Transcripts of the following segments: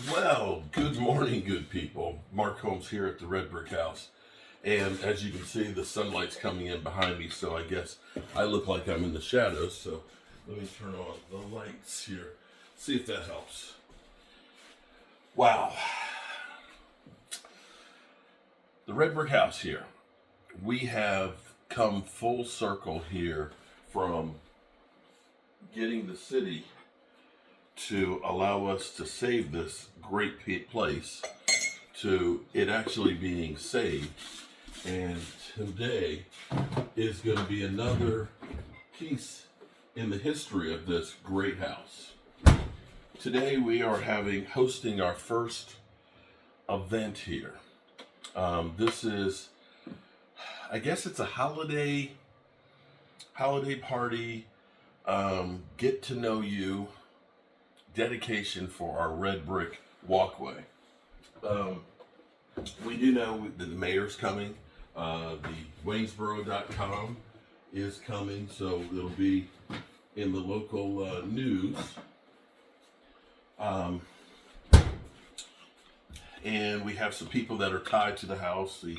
Well, good morning, good people. Mark Holmes here at the Red Brick House. And as you can see, the sunlight's coming in behind me, so I guess I look like I'm in the shadows. So let me turn on the lights here, see if that helps. Wow. The Red Brick House here. We have come full circle here from getting the city to allow us to save this great place to it actually being saved. And today is going to be another piece in the history of this great house. Today we are hosting our first event here. This is, I guess it's a holiday party, get to know you dedication for our red brick walkway. We do know that the mayor's coming. The Waynesboro.com is coming, so it'll be in the local news. And we have some people that are tied to the house, the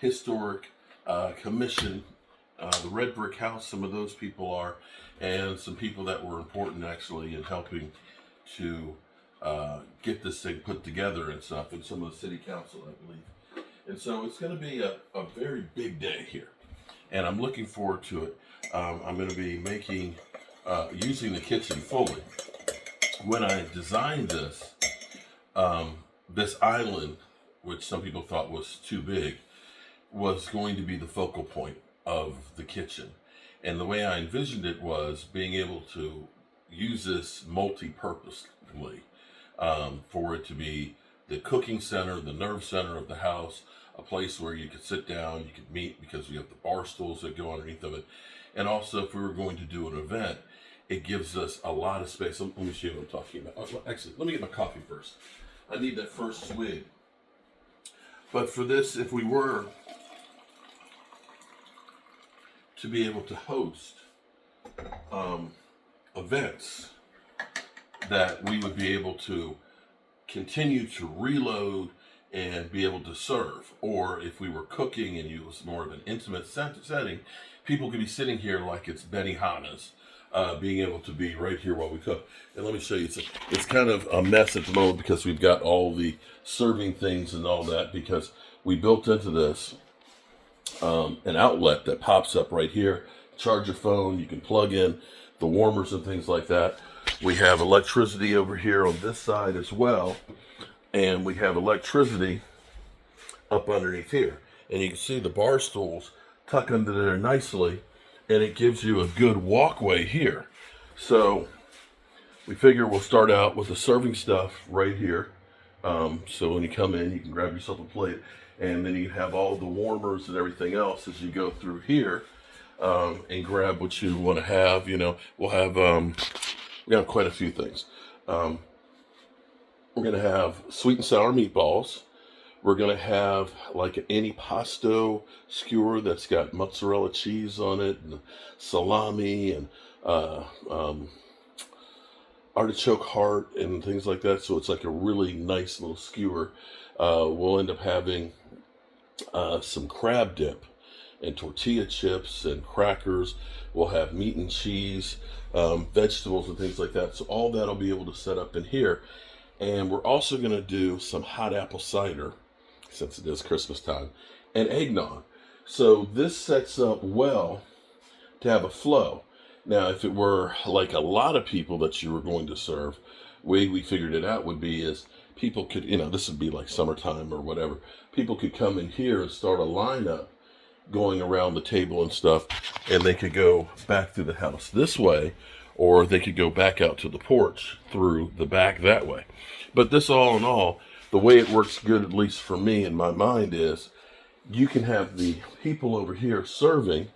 historic commission, the Red Brick House, some of those people are, and some people that were important actually in helping to get this thing put together and stuff, and some of the city council, I believe. And so it's going to be a very big day here, and I'm looking forward to it. I'm going to be using the kitchen fully. When I designed this, this island, which some people thought was too big, was going to be the focal point of the kitchen. And the way I envisioned it was being able to use this multi-purposely, for it to be the cooking center, the nerve center of the house, a place where you could sit down, you could meet because we have the bar stools that go underneath of it. And also, if we were going to do an event, it gives us a lot of space. Let me show you what I'm talking about. Actually, let me get my coffee first. I need that first swig. But for this, if we were to be able to host events, that we would be able to continue to reload and be able to serve. Or if we were cooking and it was more of an intimate setting, people could be sitting here like it's Benihana's, being able to be right here while we cook. And let me show you, it's kind of a mess at the moment because we've got all the serving things and all that, because we built into this an outlet that pops up right here. Charge your phone, you can plug in the warmers and things like that. We have electricity over here on this side as well, and we have electricity up underneath here. And you can see the bar stools tuck under there nicely, and it gives you a good walkway here. So we figure we'll start out with the serving stuff right here. So when you come in, you can grab yourself a plate, and then you have all the warmers and everything else as you go through here, and grab what you want to have. We'll have we have quite a few things. We're going to have sweet and sour meatballs. We're going to have like an antipasto skewer that's got mozzarella cheese on it, and salami, and artichoke heart, and things like that. So it's like a really nice little skewer. We'll end up having some crab dip and tortilla chips and crackers. We'll have meat and cheese, vegetables and things like that. So all that'll be able to set up in here. And we're also going to do some hot apple cider, since it is Christmas time, and eggnog. So this sets up well to have a flow. Now, if it were like a lot of people that you were going to serve, way we figured it out would be is people could, this would be like summertime or whatever. People could come in here and start a lineup going around the table and stuff, and they could go back through the house this way, or they could go back out to the porch through the back that way. But this, all in all, the way it works good, at least for me in my mind, is you can have the people over here serving,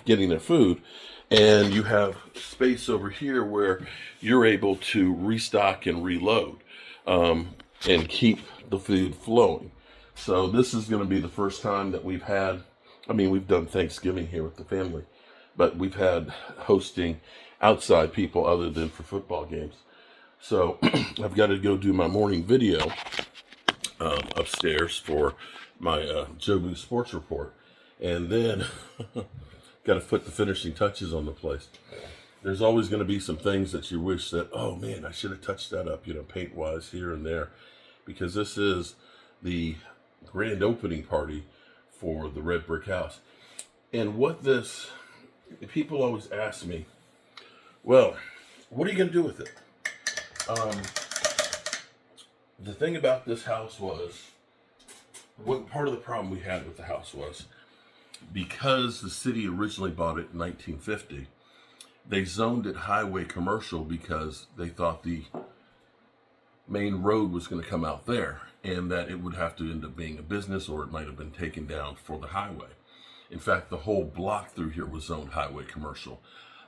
getting their food, and you have space over here where you're able to restock and reload, and keep the food flowing. So this is going to be the first time that we've done Thanksgiving here with the family, but we've had hosting outside people other than for football games. So I've got to go do my morning video upstairs for my Jobu Sports Report. And then got to put the finishing touches on the place. There's always going to be some things that you wish that, oh man, I should have touched that up, paint wise here and there, because this is the grand opening party for the Red Brick House. And people always ask me, well, what are you going to do with it? The thing about this house was, what part of the problem we had with the house was, because the city originally bought it in 1950, they zoned it highway commercial because they thought the main road was going to come out there and that it would have to end up being a business, or it might have been taken down for the highway. In fact, the whole block through here was zoned highway commercial.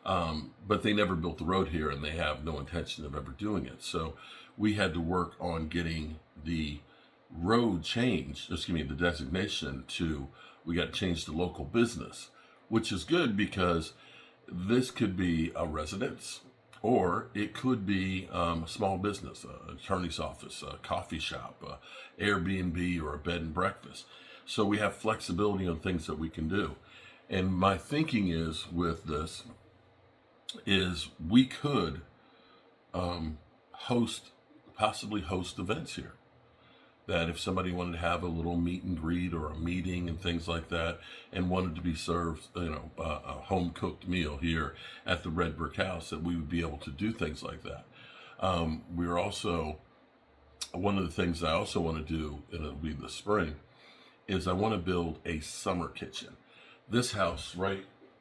But they never built the road here, and they have no intention of ever doing it. So we had to work on getting the road changed, the designation to, we got to change to local business, which is good because this could be a residence, or it could be a small business, an attorney's office, a coffee shop, a Airbnb, or a bed and breakfast. So we have flexibility on things that we can do. And my thinking is with this is we could possibly host events here. That if somebody wanted to have a little meet and greet or a meeting and things like that, and wanted to be served, a home cooked meal here at the Red Brick House, that we would be able to do things like that. We're also, one of the things I also want to do, and it'll be this spring, is I want to build a summer kitchen. This house, right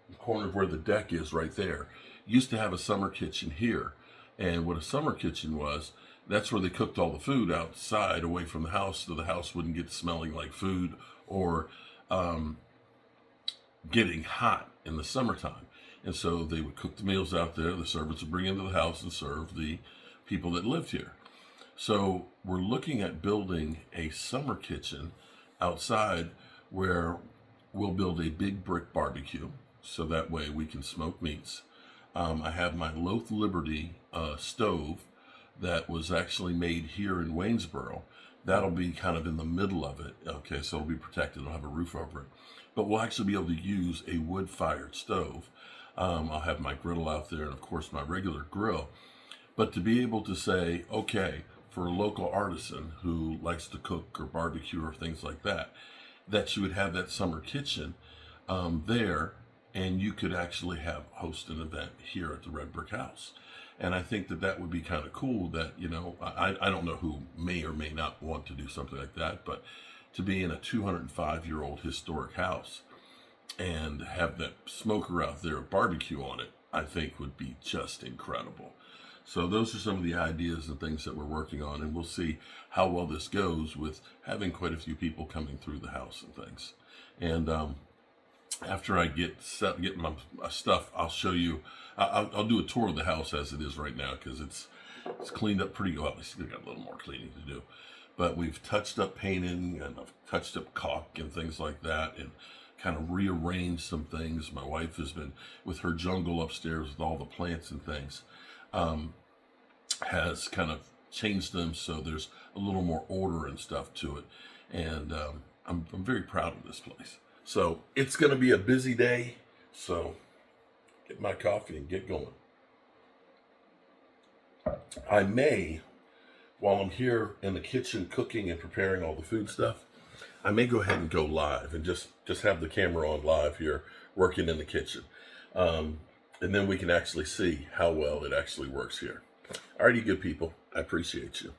in the corner of where the deck is right there, used to have a summer kitchen here. And what a summer kitchen was, that's where they cooked all the food outside away from the house, so the house wouldn't get smelling like food or getting hot in the summertime. And so they would cook the meals out there. The servants would bring into the house and serve the people that lived here. So we're looking at building a summer kitchen outside where we'll build a big brick barbecue, so that way we can smoke meats. I have my Loth Liberty stove that was actually made here in Waynesboro. That'll be kind of in the middle of it. Okay, so it'll be protected. It'll have a roof over it. But we'll actually be able to use a wood-fired stove. I'll have my griddle out there and, of course, my regular grill. But to be able to say, okay, for a local artisan who likes to cook or barbecue or things like that, that you would have that summer kitchen there, and you could actually host an event here at the Red Brick House. And I think that would be kind of cool that, I don't know who may or may not want to do something like that, but to be in a 205-year-old historic house and have that smoker out there, a barbecue on it, I think would be just incredible. So those are some of the ideas and things that we're working on, and we'll see how well this goes with having quite a few people coming through the house and things. And after I get my stuff, I'll show you. I'll do a tour of the house as it is right now, because it's cleaned up pretty well. We still got a little more cleaning to do, but we've touched up painting, and I've touched up caulk and things like that, and kind of rearranged some things. My wife has been with her jungle upstairs with all the plants and things, has kind of changed them so there's a little more order and stuff to it, and I'm very proud of this place. So it's going to be a busy day, so get my coffee and get going. I may, while I'm here in the kitchen cooking and preparing all the food stuff, I may go ahead and go live and just have the camera on live here working in the kitchen. And then we can actually see how well it actually works here. Alrighty, good people. I appreciate you.